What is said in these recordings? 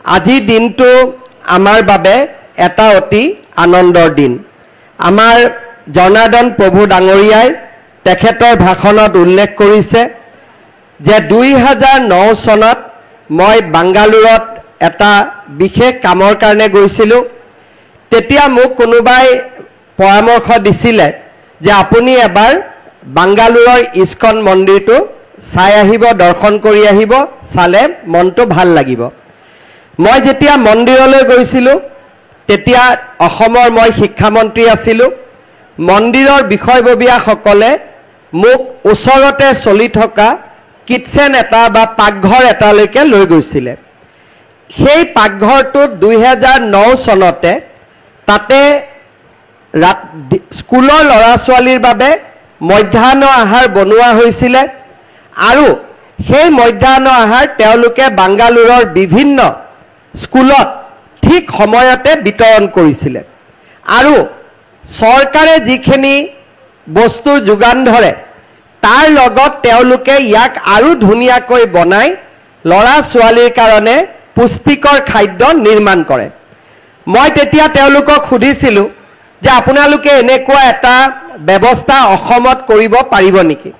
আজি দিনটো আমাৰ বাবে এটা অতি আনন্দৰ দিন। আমাৰ জনাৰ্দন প্ৰভু ডাঙৰীয়াই তেখেতৰ ভাষণত উল্লেখ কৰিছে যে 2009 চনত মই বাংগালুৰত এটা বিশেষ কামৰ কাৰণে গৈছিলোঁ। তেতিয়া মোক কোনোবাই পৰামৰ্শ দিছিলে যে আপুনি এবাৰ বাংগালুৰৰ ইস্কন মন্দিৰটো চাই আহিব, দৰ্শন কৰি আহিব, চালে মনটো ভাল লাগিব। মই যেতিয়া মন্দিৰলৈ গৈছিলোঁ তেতিয়া অসমৰ মই শিক্ষামন্ত্ৰী আছিলোঁ। মন্দিৰৰ বিষয়ববীয়াসকলে মোক ওচৰতে চলি থকা কিটচেন এটা বা পাকঘৰ এটালৈকে লৈ গৈছিলে। সেই পাকঘৰটোত 2009 চনতে তাতে স্কুলৰ ল'ৰা ছোৱালীৰ বাবে মধ্যাহ্ন আহাৰ বনোৱা হৈছিলে আৰু সেই মধ্যাহ্ন আহাৰ তেওঁলোকে বাংগালুৰৰ বিভিন্ন স্কুলত ঠিক সময়তে বিতৰণ কৰিছিলে আৰু চৰকাৰে যিখিনি বস্তুৰ যোগান ধৰে তাৰ লগত তেওঁলোকে ইয়াক আৰু ধুনীয়াকৈ বনাই ল'ৰা ছোৱালীৰ কাৰণে পুষ্টিকৰ খাদ্য নিৰ্মাণ কৰে। মই তেতিয়া তেওঁলোকক সুধিছিলোঁ যে আপোনালোকে এনেকুৱা এটা ব্যৱস্থা অসমত কৰিব পাৰিব নেকি?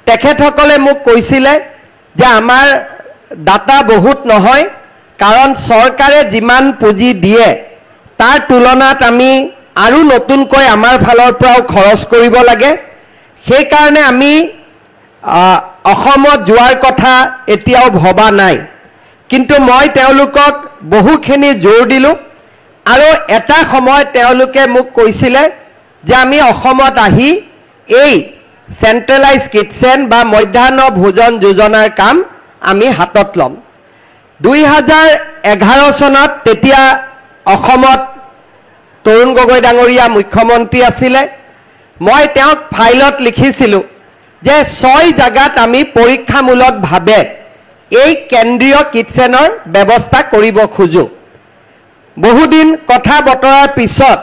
তেখেতসকলে মোক কৈছিলে যে আমাৰ ডাটা বহুত নহয়, কাৰণ চৰকাৰে যিমান পুঁজি দিয়ে তাৰ তুলনাত আমি আৰু নতুনকৈ আমাৰ ফালৰ পৰাও খৰচ কৰিব লাগে। সেইকাৰণে আমি অসমত যোৱাৰ কথা এতিয়াও ভবা নাই। কিন্তু মই তেওঁলোকক বহুখিনি জোৰ দিলোঁ আৰু এটা সময়ত তেওঁলোকে মোক কৈছিলে যে আমি অসমত আহি এই চেণ্ট্ৰেলাইজ কিটচেন বা মধ্যাহ্ন ভোজন যোজনাৰ কাম আমি হাতত ল'ম। 2011 চনত তেতিয়া অসমত তৰুণ গগৈ ডাঙৰীয়া মুখ্যমন্ত্ৰী আছিলে। মই তেওঁক ফাইলত লিখিছিলোঁ যে 6 জাগাত আমি পৰীক্ষামূলকভাৱে এই কেন্দ্ৰীয় কিটচেনৰ ব্যৱস্থা কৰিব খোজোঁ। বহুদিন কথা বতৰাৰ পিছত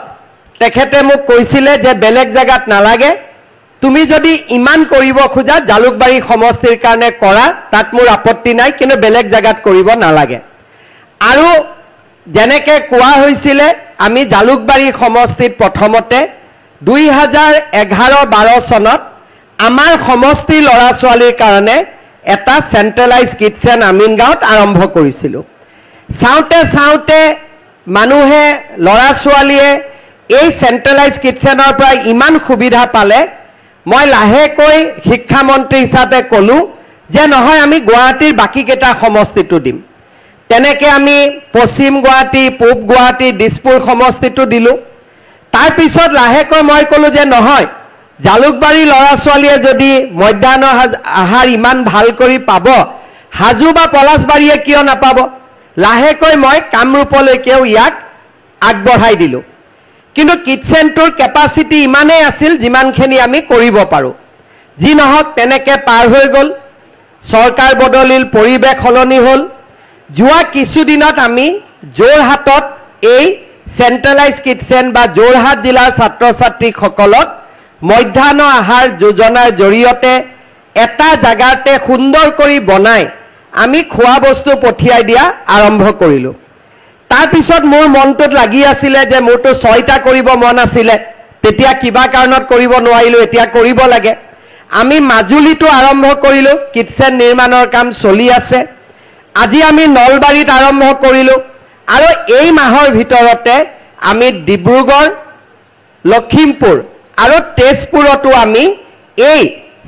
তেখেতে মোক কৈছিলে যে বেলেগ জাগাত নালাগে, তুমি যদি ইমান কৰিব খোজা জালুকবাৰী সমষ্টিৰ কাৰণে কৰা, তাত মোৰ আপত্তি নাই, কিন্তু বেলেগ জাগাত কৰিব নালাগে। আৰু যেনেকে কোৱা হৈছিলে আমি জালুকবাৰী সমষ্টিত প্ৰথমতে 2011-12 চনত আমাৰ সমষ্টিৰ ল'ৰা ছোৱালীৰ কাৰণে এটা চেণ্ট্ৰেলাইজ কিটচেন আমিনগাঁৱত আৰম্ভ কৰিছিলোঁ। চাওঁতে চাওঁতে মানুহে ল'ৰা ছোৱালীয়ে এই চেণ্ট্ৰেলাইজ কিটচেনৰ পৰা ইমান সুবিধা পালে, মই লাহেকৈ শিক্ষামন্ত্ৰী হিচাপে ক'লোঁ যে নহয়, আমি গুৱাহাটীৰ বাকীকেইটা সমষ্টিটো দিম। তেনেকৈ আমি পশ্চিম গুৱাহাটী, পূব গুৱাহাটী, দিছপুৰ সমষ্টিটো দিলোঁ। তাৰপিছত লাহেকৈ মই ক'লোঁ যে নহয়, জালুকবাৰীৰ ল'ৰা ছোৱালীয়ে যদি মধ্যাহ্ন আহাৰ ইমান ভাল কৰি পাব, হাজো বা পলাশবাৰীয়ে কিয় নাপাব? লাহেকৈ মই কামৰূপলৈকেও ইয়াক আগবঢ়াই দিলোঁ। কিন্তু কিটচেনটোৰ কেপাচিটি ইমানেই আছিল যিমানখিনি আমি কৰিব পাৰোঁ। যি নহওক তেনেকৈ পাৰ হৈ গ'ল, চৰকাৰ বদলিল, পৰিৱেশ সলনি হ'ল। যোৱা কিছুদিনত আমি যোৰহাটত এই চেণ্ট্ৰেলাইজ কিটচেন বা যোৰহাট জিলাৰ ছাত্ৰ ছাত্ৰীসকলক মধ্যাহ্ন আহাৰ যোজনাৰ জৰিয়তে এটা জাগাতে সুন্দৰ কৰি বনাই আমি খোৱা বস্তু পঠিয়াই দিয়া আৰম্ভ কৰিলোঁ। তাৰপিছত মোৰ মনটোত লাগি আছিলে যে মোৰতো 6টা কৰিব মন আছিলে, তেতিয়া কিবা কাৰণত কৰিব নোৱাৰিলোঁ, এতিয়া কৰিব লাগে। আমি মাজুলীটো আৰম্ভ কৰিলোঁ, কিটচেন নিৰ্মাণৰ কাম চলি আছে। আজি আমি নলবাৰীত আৰম্ভ কৰিলোঁ আৰু এই মাহৰ ভিতৰতে আমি ডিব্ৰুগড়, লখিমপুৰ আৰু তেজপুৰতো আমি এই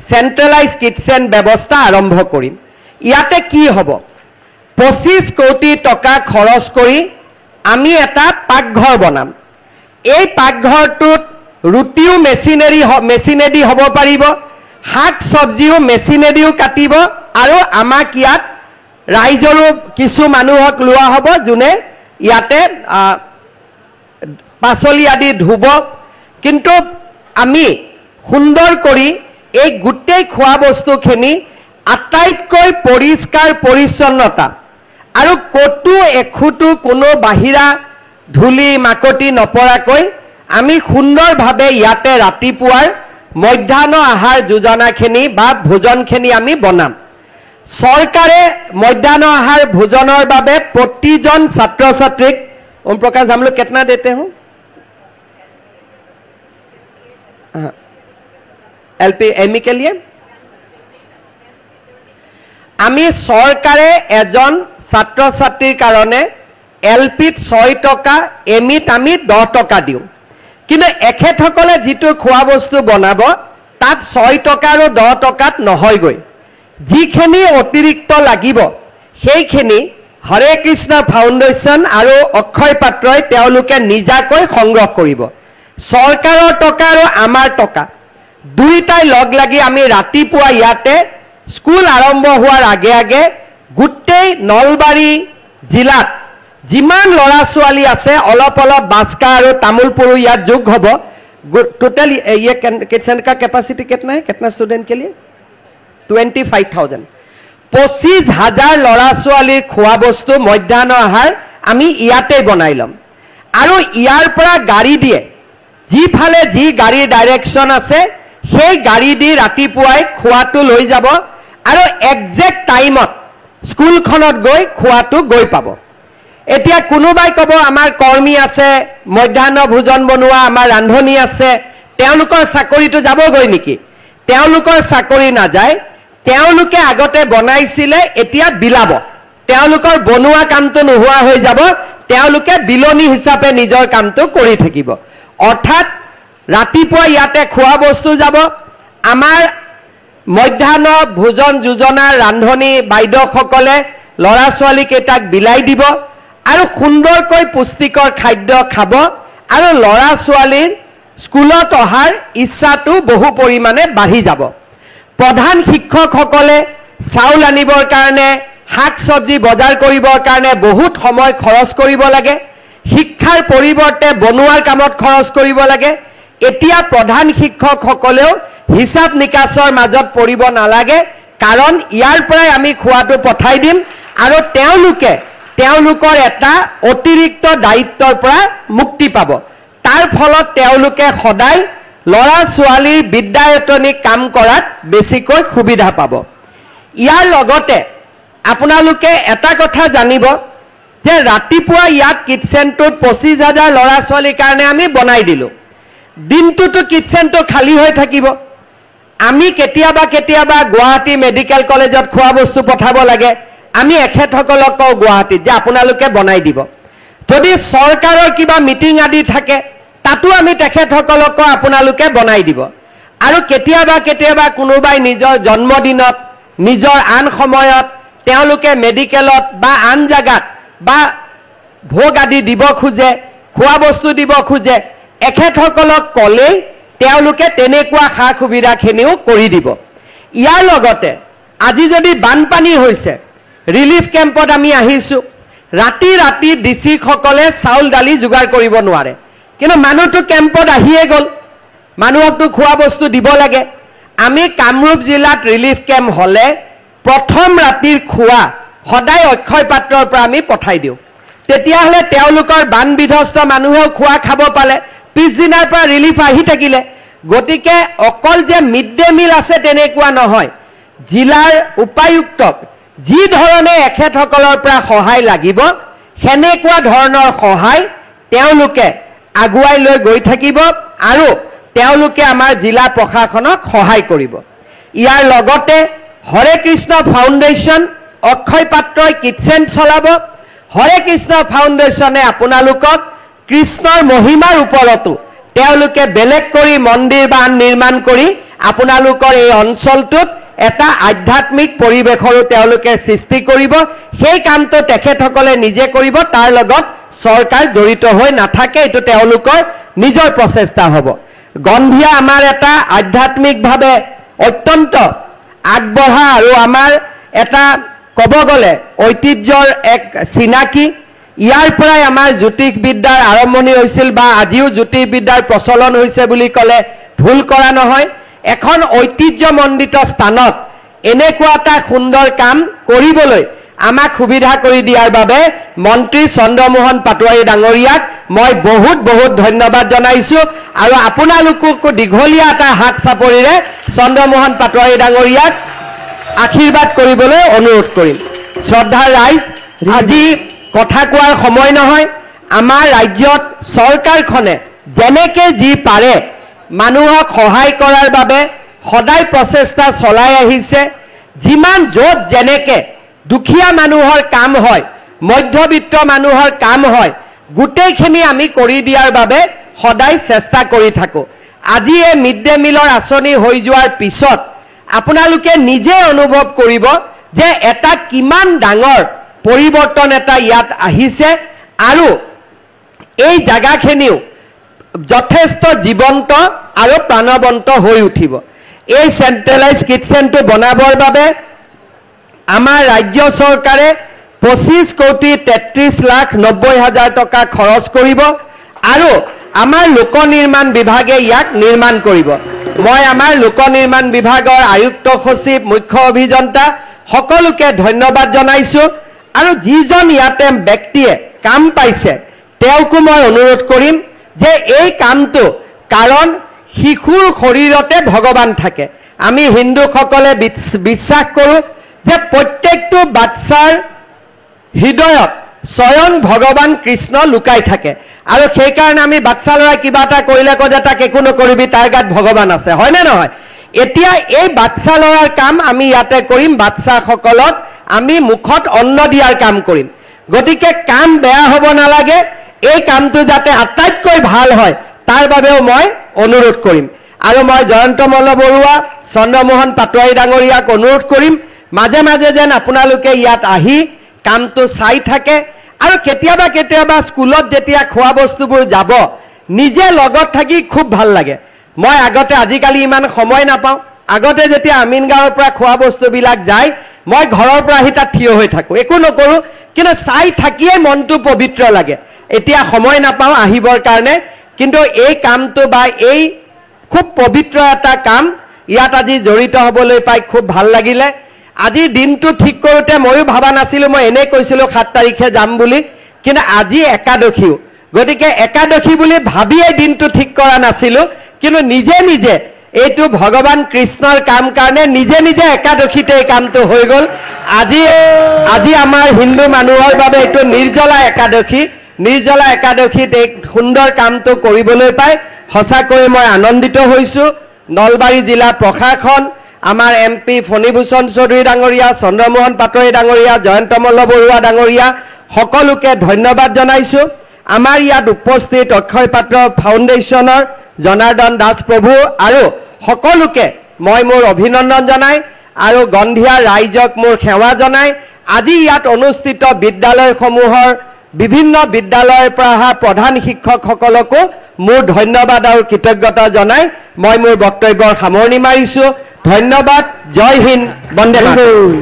চেণ্ট্ৰেলাইজ কিটচেন ব্যৱস্থা আৰম্ভ কৰিম। ইয়াতে কি হ'ব? 25 কোটি টকা খৰচ কৰি আমি এটা পাকঘৰ বনাম। এই পাকঘৰটোত ৰুটিও মেচিনেদি হ'ব পাৰিব, শাক চব্জিও মেচিনেদিও কাটিব আৰু আমাক ইয়াত ৰাইজৰো কিছু মানুহক লোৱা হ'ব যোনে ইয়াতে পাচলি আদি ধুব। কিন্তু আমি সুন্দৰ কৰি এই গোটেই খোৱা বস্তুখিনি আটাইতকৈ পৰিষ্কাৰ পৰিচ্ছন্নতা আৰু কতো এখুটো কোনো বাহিৰা ধূলি মাকতি নপৰাকৈ আমি সুন্দৰভাৱে ইয়াতে ৰাতিপুৱাৰ মধ্যাহ্ন আহাৰ যোজনাখিনি বা ভোজনখিনি আমি বনাম। চৰকাৰে মধ্যাহ্ন আহাৰ ভোজনৰ বাবে প্ৰতিজন ছাত্ৰ ছাত্ৰীক ओम प्रकाश हम लोग कितना देते हो एलपी एमई के लिए आमी सरकारे एजन छात्र छात्रीर कारणे एलपीत 6 टका एमईत आमी 10 टका दिउ किन्तु एखेतসকলে जितु खोआ बस्तु बनाब तात 6 टका और 10 टकात নহয়গৈ जिखिनि अतिरिक्त लागिब সেইখিনি हरे कृष्ण फाउंडेशन और अक्षय पात्रई तेलुके निजाকৈ संग्रह करिब सरकाৰৰ टका और आमार टका दुईटाई लग लागि आमी रातिपुवा याते स्कूल आरम्भ होवार आगे आगे गुटेई नलबारी जिलात जिमान लड़ा छुवाली आछे अलप अलप बास्का और तामुलपुर यात जोग हबो टोटल ये किचन का कैपेसिटी कितना है कितना स्टूडेंट के लिए 25,000 25,000 लड़ा छुवालीर खोआ बस्तु मध्याह्न आहार आमी इयाते बनाई लम आरो इयार परा गाड़ी दिए जिफाले जी गाड़ी डायरेक्शन आछे সেই गाड़ी दी रातिपुवाई खोआटो লৈ যাব आरो एक्जेक्ट टाइमत स्कूलखনত गई खोआटो गई पाब एतिया कोनोबाई कब आमार कर्मी आछे मध्याह्न भोजन बनवा आमार रांधनी आछे तेलुकर चाकरितो जाबगৈ नेকি तेलुकर चाकरि ना जाय तेलुके आगते बनाइसिले एतिया बिलाब तेलुकर बनवा कामतो नहुआ হৈ যাব तेलुके बिलनी हिसापे निजर कामतो करि থাকিব अर्थात रातिपुवा याते खोआ बस्तु যাব आमार मध्याह्न भोजन योजनार रांधनी बाइदসকলে लड़ा छुवाली केटाक बिलाई দিব आरो सुंदरকৈ पुष्टिकर खाद्य खाब आरो लड़ा छुवालीर स्कूलत अहार इच्छाटो बहु परिमाणे बाढ़ी যাব प्रधान शिक्षकসকলে चाउल आनिबर कारणे শাক सब्जी बजार करिबर कारणे बहुत समय खरच करिब लागे शिक्षार परिवर्ते बनुवार कामत खरच करिब लागे एतिया प्रधान शिक्षकসকলেও हिसाब निकासर মাজত পৰিব নালাগে कारण ইয়াৰ পৰাই আমি খোৱাটো পঠাই দিম আৰু তেওঁলোকৰ এটা অতিৰিক্ত দায়িত্বৰ পৰা মুক্তি পাব তাৰ ফলত তেওঁলোকে সদায় লৰা ছোৱালীৰ বিদ্যায়তনিক কাম কৰাত বেছিকৈ সুবিধা পাব ইয়াৰ লগতে আপোনালোকে এটা কথা জানিব যে ৰাতিপুৱা ইয়াত কিটচেনটোত 25,000 লৰা ছোৱালীৰ কাৰণে আমি বনাই দিলো দিনটোতো কিটচেনটো খালি হৈ থাকিব আমি কেতিয়াবা গুৱাহাটী মেডিকেল কলেজত খোৱা বস্তু পঠাব লাগে আমি এখেতসকলক কও গুৱাহাটীত যে আপোনালোকে বনাই দিব যদি সৰকাৰৰ কিবা মিটিং আদি থাকে তাতো আমি তেখেতসকলক আপোনালোকে বনাই দিব আৰু কেতিয়াবা কোনোবাই নিজৰ জন্মদিনত নিজৰ আন সময়ত তেওঁলোকে মেডিকেলত বা আন জাগাত বা ভোগ আদি দিব খুজে খোৱা বস্তু দিব খুজে এখেতসকলক কলে তেওঁলোকে তেনেকুৱা খা সুবিধাখিনিও কৰি দিব ইয়াৰ লগতে আজি যদি বানপানী হৈছে ৰিলিফ কেম্পত আমি আহিছো ৰাতি ডিসি সকলে চাউল দালি যোগাৰ কৰিব নোৱাৰে কিন্তু মানুহটো কেম্পত আহিয়ে গল মানুহকটো খোৱা বস্তু দিব লাগে আমি কামৰূপ জিলাত ৰিলিফ কেম্প হলে প্ৰথম ৰাতিৰ খোৱা সদায় অক্ষয় পাত্ৰৰ পৰা আমি পঠাই দিও তেতিয়া হলে তেওঁলোকৰ বান বিধ্বস্ত মানুহেও খোৱা খাব পালে পিছদিনাৰ পৰা ৰিলিফ আহি থাকিলে গতিকে অকল যে মিড ডে মিল আছে তেনেকুৱা নহয় জিলাৰ উপায়ুক্তক যি ধৰণে এখেতসকলৰ পৰা সহায় লাগিব হেনেকুৱা ধৰণৰ সহায় তেওঁলোকে আগুৱাই লৈ গৈ থাকিব আৰু তেওঁলোকে আমাৰ জিলা প্ৰশাসনক সহায় কৰিব ইয়াৰ লগতে হৰে কৃষ্ণ ফাউণ্ডেশ্যন অক্ষয় পাত্ৰই কিটচেন চলাব হৰে কৃষ্ণ ফাউণ্ডেশ্যনে আপোনালোকক কৃষ্ণৰ মহিমাৰ ওপৰতো তেওঁলোকে বেলেগ কৰি মন্দিৰ বা নিৰ্মাণ কৰি আপোনালোকৰ এই অঞ্চলটোত এটা আধ্যাত্মিক পৰিবেশৰো তেওঁলোকে সৃষ্টি কৰিব সেই কামটো তেখেতসকলে নিজে কৰিব তাৰ লগত সৰকাৰ জড়িত হৈ নাথাকে এটো তেওঁলোকৰ নিজৰ প্ৰচেষ্টা হ'ব গন্ধিয়া আমাৰ এটা আধ্যাত্মিকভাৱে অত্যন্ত আগবঢ়া আৰু আমাৰ এটা কব গলে ঐতিহ্যৰ এক চিনাকি ইয়াৰ পৰাই আমাৰ জ্যোতিষ বিদ্যাৰ আৰম্ভণি হৈছিল বা আজিও জ্যোতিষ বিদ্যাৰ প্ৰচলন হৈছে বুলি কলে ভুল কৰা নহয় এখন ঐতিহ্যমণ্ডিত স্থানত এনেকুৱা এটা সুন্দৰ কাম কৰিবলৈ আমাক সুবিধা কৰি দিয়াৰ বাবে মন্ত্ৰী চন্দ্ৰমোহন পাটোৱাৰী ডাঙৰীয়াক মই বহুত ধন্যবাদ জনাইছো আৰু আপোনালোকক দীঘলীয়া এটা হাত চাপৰিৰে চন্দ্ৰমোহন পাটোৱাৰী ডাঙৰীয়াক আশীৰ্বাদ কৰিবলৈ অনুৰোধ কৰিম। শ্ৰদ্ধাৰ ৰাইজ, আজি কথা কোৱাৰ সময় নহয়। আমাৰ ৰাজ্যত চৰকাৰখনে যেনেকে যি পাৰে মানুহক সহায় কৰাৰ বাবে সদায় প্ৰচেষ্টা চলাই আহিছে। যিমান য'ত যেনেকে দুখীয়া মানুহৰ কাম হয়, মধ্যবিত্ত মানুহৰ কাম হয়, গোটেইখিনি আমি কৰি দিয়াৰ বাবে সদায় চেষ্টা কৰি থাকোঁ। আজি এই মিড ডে মিলৰ আঁচনি হৈ যোৱাৰ পিছত আপোনালোকে নিজে অনুভৱ কৰিব যে এটা কিমান ডাঙৰ পৰিৱৰ্তন এটা ইয়াত আহিছে আৰু এই জাগাখিনিও যথেষ্ট জীৱন্ত আৰু প্ৰাণৱন্ত হৈ উঠিব। এই চেণ্ট্ৰেলাইজ কিটচেনটো বনাবৰ বাবে আমাৰ ৰাজ্য চৰকাৰে 25,33,90,000 টকা খৰচ কৰিব আৰু আমাৰ লোক নিৰ্মাণ বিভাগে ইয়াক নিৰ্মাণ কৰিব। মই আমাৰ লোক নিৰ্মাণ বিভাগৰ আয়ুক্ত সচিব, মুখ্য অভিযন্তা সকলোকে ধন্যবাদ জনাইছোঁ আৰু যিজন ইয়াতে ব্যক্তিয়ে কাম পাইছে তেওঁকো মই অনুৰোধ কৰিম যে এই কামটো, কাৰণ শিশুৰ শৰীৰতে ভগৱান থাকে। আমি হিন্দুসকলে বিশ্বাস কৰোঁ যে প্ৰত্যেকটো বাচ্চাৰ হৃদয়ত স্বয়ং ভগৱান কৃষ্ণ লুকাই থাকে আৰু সেইকাৰণে আমি বাচ্চা ল'ৰাই কিবা এটা কৰিলে কয় যে তাক একো নকৰিবি, তাৰ গাত ভগৱান আছে, হয়নে নহয়? এতিয়া এই বাচ্চা ল'ৰাৰ কাম আমি ইয়াতে কৰিম। বাচ্চাসকলক আমি মুখত অন্ন দিয়াৰ কাম কৰিম। গতিকে কাম বেয়া হ'ব নালাগে, এই কামটো যাতে আটাইতকৈ ভাল হয় তাৰ বাবেও মই অনুৰোধ কৰিম। আৰু মই জয়ন্ত মল্ল বৰুৱা, চন্দ্ৰমোহন পাটোৱাৰী ডাঙৰীয়াক অনুৰোধ কৰিম মাজে মাজে যেন আপোনালোকে ইয়াত আহি কামটো চাই থাকে আৰু কেতিয়াবা কেতিয়াবা স্কুলত যেতিয়া খোৱা বস্তুবোৰ যাব নিজে লগত থাকি খুব ভাল লাগে। মই আগতে, আজিকালি ইমান সময় নাপাওঁ, আগতে যেতিয়া আমিন গাঁৱৰ পৰা খোৱা বস্তুবিলাক যায় মই ঘৰৰ পৰা আহি তাত থিয় হৈ থাকোঁ, একো নকৰোঁ, কিন্তু চাই থাকিয়ে মনটো পবিত্ৰ লাগে। এতিয়া সময় নাপাওঁ আহিবৰ কাৰণে, কিন্তু এই কামটো বা এই খুব পবিত্ৰ এটা কাম ইয়াত আজি জড়িত হ'বলৈ পাই খুব ভাল লাগিলে। আজিৰ দিনটো ঠিক কৰোঁতে ময়ো ভাবা নাছিলোঁ, মই এনেই কৈছিলোঁ 7 তাৰিখে যাম বুলি, কিন্তু আজি একাদশীও, গতিকে একাদশী বুলি ভাবিয়েই দিনটো ঠিক কৰা নাছিলোঁ, কিন্তু নিজে নিজে এইটো ভগৱান কৃষ্ণৰ কাম কাৰণে নিজে নিজে একাদশীতে এই কামটো হৈ গ'ল। আজি আমাৰ হিন্দু মানুহৰ বাবে এইটো নিৰ্জলা একাদশী। নিৰ্জলা একাদশীত এই সুন্দৰ কামটো কৰিবলৈ পাই সঁচাকৈ মই আনন্দিত হৈছোঁ। নলবাৰী জিলা প্ৰশাসন, আমাৰ MP ফণীভূষণ চৌধুৰী ডাঙৰীয়া, চন্দ্ৰমোহন পাটোৱাৰী ডাঙৰীয়া, জয়ন্ত মল্ল বৰুৱা ডাঙৰীয়া সকলোকে ধন্যবাদ জনাইছোঁ। আমাৰ ইয়াত উপস্থিত অক্ষয় পাত্ৰ ফাউণ্ডেশ্যনৰ জনাৰ্দন দাস প্ৰভু আৰু সকলোকে মই মোৰ অভিনন্দন জনাই আৰু গন্ধিয়া ৰাইজক মোৰ সেৱা জনাই আজি ইয়াত অনুষ্ঠিত বিদ্যালয়সমূহৰ বিভিন্ন বিদ্যালয়ৰ পৰা অহা প্ৰধান শিক্ষকসকলকো মোৰ ধন্যবাদ আৰু কৃতজ্ঞতা জনাই মই মোৰ বক্তব্যৰ সামৰণি মাৰিছোঁ। ধন্যবাদ। জয় হিন্দ, বন্দে মাতৰম।